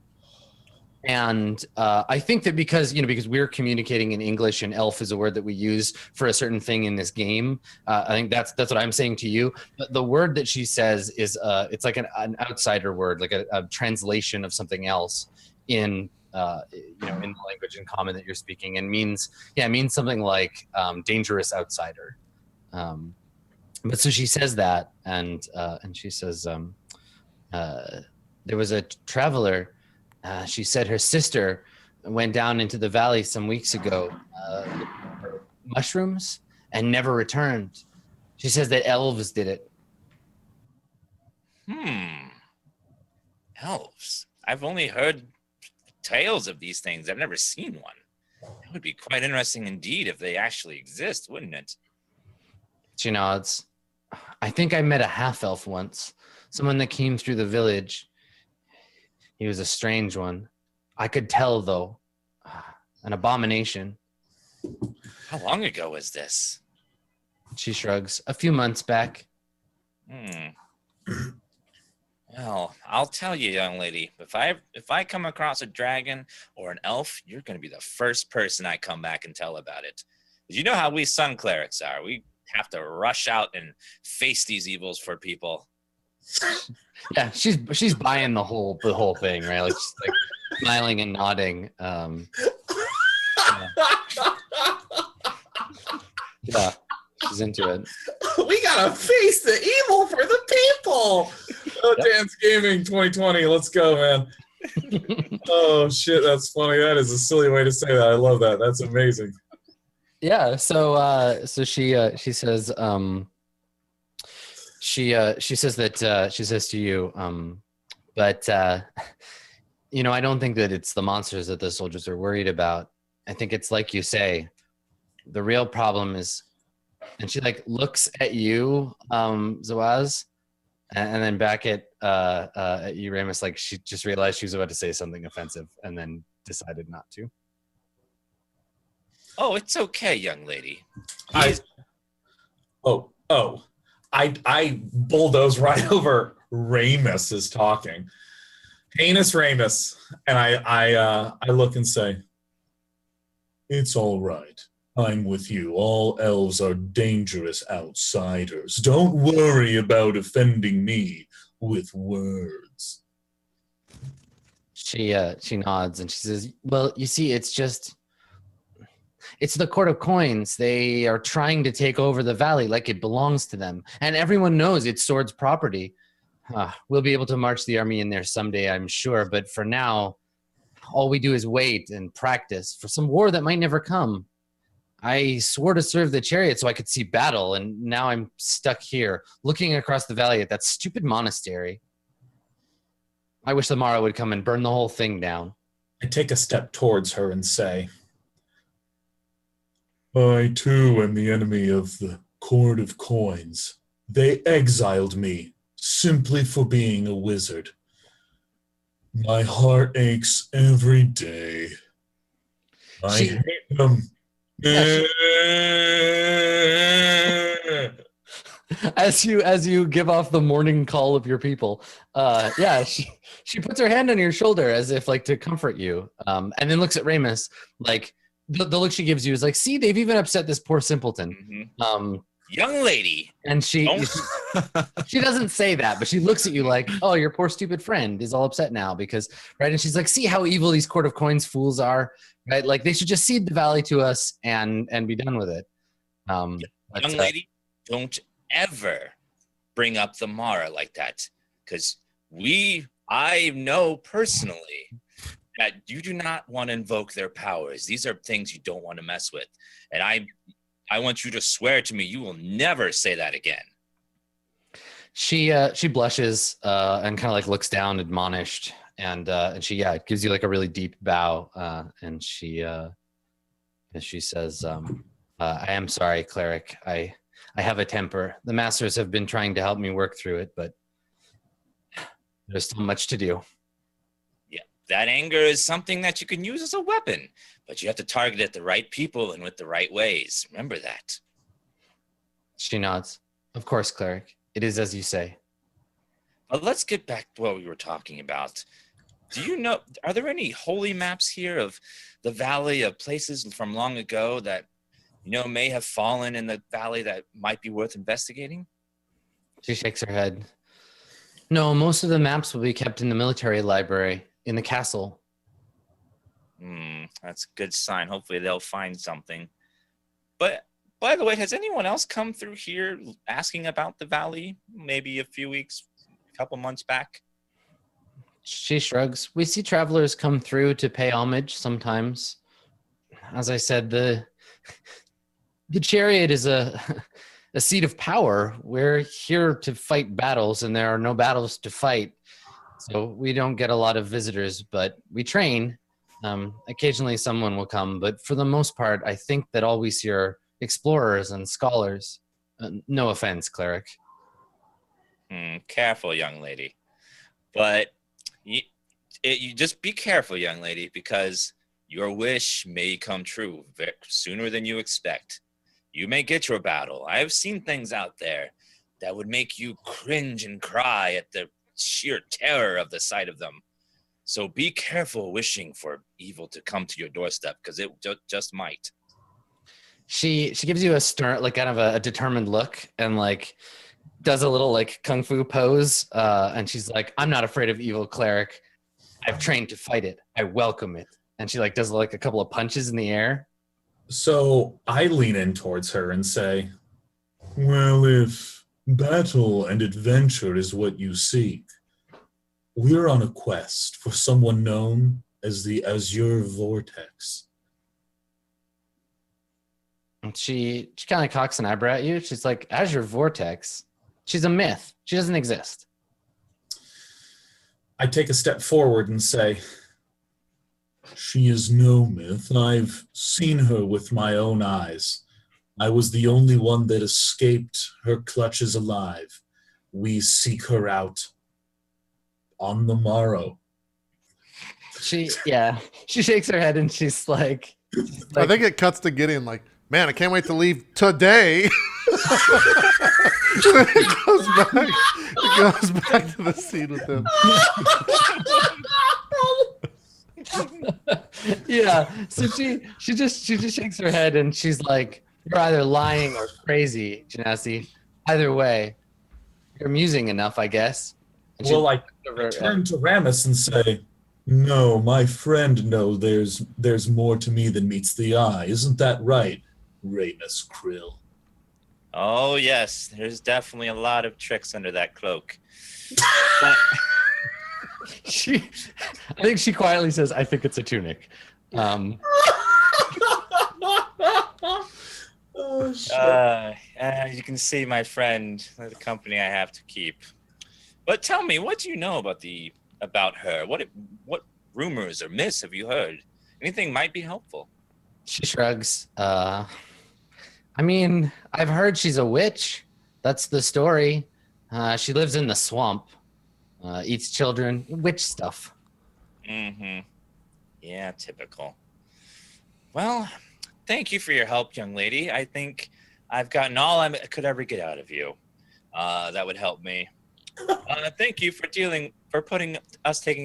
think that because we're communicating in English, and elf is a word that we use for a certain thing in this game. I think that's what I'm saying to you. But the word that she says is it's like an outsider word, like a translation of something else in in the language in common that you're speaking, and means something like dangerous outsider. But so she says that, and she says there was a traveler. She said her sister went down into the valley some weeks ago for mushrooms and never returned. She says that elves did it. Elves? I've only heard tales of these things. I've never seen one. That would be quite interesting indeed if they actually exist, wouldn't it? She nods. I think I met a half-elf once. Someone that came through the village. He was a strange one. I could tell, though. An abomination. How long ago was this? She shrugs. A few months back. Well, I'll tell you, young lady, if I come across a dragon or an elf, you're going to be the first person I come back and tell about it. 'Cause you know how we sun clerics are. We have to rush out and face these evils for people. Yeah, she's buying the whole thing, right? Like she's like smiling and nodding. Yeah, she's into it. We gotta face the evil for the people. Oh, Yep. DansGaming 2020. Let's go, man. Oh shit, that's funny. That is a silly way to say that. I love that. That's amazing. Yeah, so she says she says that she says to you but you know, I don't think that it's the monsters that the soldiers are worried about. I think it's like you say, the real problem is, and she like looks at you, Zawaz, and then back at you, Ramus, like she just realized she was about to say something offensive and then decided not to. Oh, it's okay, young lady. I bulldoze right over Ramus is talking. Heinous Ramus. And I look and say, it's all right. I'm with you. All elves are dangerous outsiders. Don't worry about offending me with words. She nods and she says, well, you see, it's the Court of Coins. They are trying to take over the valley like it belongs to them. And everyone knows it's Sword's property. We'll be able to march the army in there someday, I'm sure. But for now, all we do is wait and practice for some war that might never come. I swore to serve the chariot so I could see battle, and now I'm stuck here, looking across the valley at that stupid monastery. I wish the Mara would come and burn the whole thing down. I take a step towards her and say, I too am the enemy of the Court of Coins. They exiled me simply for being a wizard. My heart aches every day. I hate them. As you give off the morning call of your people, she puts her hand on your shoulder as if like to comfort you, and then looks at Ramus like the look she gives you is like, see, they've even upset this poor simpleton. Mm-hmm. Young lady. And she doesn't say that, but she looks at you like, oh, your poor stupid friend is all upset now because, right? And she's like, see how evil these Court of Coins fools are, right? Like they should just cede the valley to us and be done with it. Young lady, don't ever bring up the Mara like that, because I know personally that you do not want to invoke their powers. These are things you don't want to mess with. And I want you to swear to me you will never say that again. She blushes and kind of like looks down, admonished, and she gives you like a really deep bow, and she says, I am sorry, cleric. I have a temper. The masters have been trying to help me work through it, but there's still much to do. Yeah, that anger is something that you can use as a weapon, but you have to target at the right people and with the right ways. Remember that. She nods. Of course, cleric. It is as you say. But let's get back to what we were talking about. Do you know, are there any holy maps here of the valley, of places from long ago that, you know, may have fallen in the valley that might be worth investigating? She shakes her head. No, most of the maps will be kept in the military library in the castle. That's a good sign. Hopefully they'll find something. But by the way, has anyone else come through here asking about the valley? Maybe a couple months back? She shrugs. We see travelers come through to pay homage sometimes. As I said, the chariot is a seat of power. We're here to fight battles, and there are no battles to fight. So we don't get a lot of visitors, but we train. Occasionally someone will come, but for the most part, I think that all we see are explorers and scholars. No offense, cleric. Careful, young lady. But you just be careful, young lady, because your wish may come true sooner than you expect. You may get your battle. I have seen things out there that would make you cringe and cry at the sheer terror of the sight of them. So be careful wishing for evil to come to your doorstep, because it just might. She gives you a stern, like kind of a determined look, and like does a little like kung fu pose, and she's like, "I'm not afraid of evil, cleric. I've trained to fight it. I welcome it." And she like does like a couple of punches in the air. So I lean in towards her and say, well, if battle and adventure is what you seek, we're on a quest for someone known as the Azure Vortex. And she kind of cocks an eyebrow at you. She's like, Azure Vortex? She's a myth. She doesn't exist. I take a step forward and say, she is no myth. I've seen her with my own eyes. I was the only one that escaped her clutches alive. We seek her out on the morrow. She shakes her head and she's like I think it cuts to Gideon like, man, I can't wait to leave today. It goes back to the scene with him. yeah. So she just shakes her head and she's like, you're either lying or crazy, Genasi. Either way, you're amusing enough, I guess. And well, I turn to Ramus and say, no, my friend knows there's more to me than meets the eye. Isn't that right, Ramus Krill? Oh, yes. There's definitely a lot of tricks under that cloak. I think she quietly says, I think it's a tunic. Oh, shit. You can see, my friend, the company I have to keep. But tell me, what do you know about her? What rumors or myths have you heard? Anything might be helpful. She shrugs. I mean, I've heard she's a witch. That's the story. She lives in the swamp, eats children, witch stuff. Mm-hmm. Yeah, typical. Well, thank you for your help, young lady. I think I've gotten all I could ever get out of you. That would help me. Thank you for taking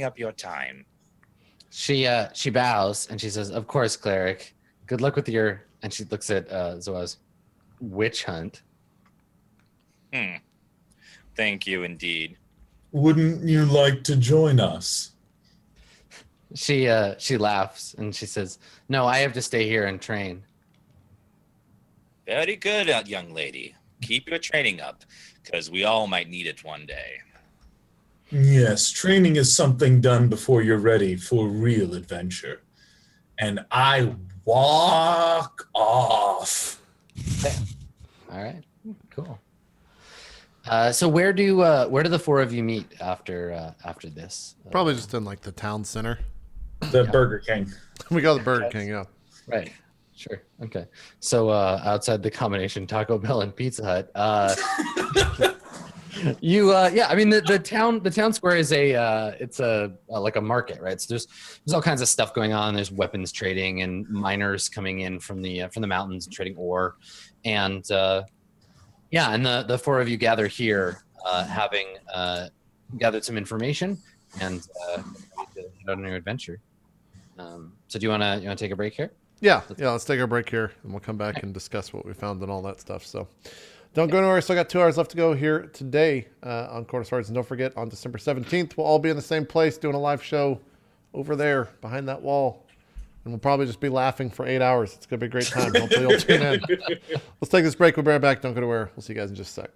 up your time. She bows and she says, "Of course, cleric. Good luck with your." And she looks at Zoa's witch hunt. Thank you, indeed. Wouldn't you like to join us? She laughs and she says, "No, I have to stay here and train." Very good, young lady. Keep your training up, because we all might need it one day. Yes, training is something done before you're ready for real adventure. And I walk off. All right, cool. So where do the four of you meet after this? Probably just in like the town center. The Burger King. We got the Burger King, yeah. Right. Sure. Okay. So outside the combination Taco Bell and Pizza Hut, I mean the town square is it's like a market, right? So there's all kinds of stuff going on. There's weapons trading and miners coming in from the mountains and trading ore, and the four of you gather here, having gathered some information and head on your adventure. So do you want to take a break here? Yeah, let's take our break here, and we'll come back and discuss what we found and all that stuff. So don't go anywhere. Still got 2 hours left to go here today on Quarter Swords. And don't forget, on December 17th, we'll all be in the same place doing a live show over there behind that wall. And we'll probably just be laughing for 8 hours. It's going to be a great time. Hopefully you'll tune in. Let's take this break. We'll be right back. Don't go anywhere. We'll see you guys in just a sec.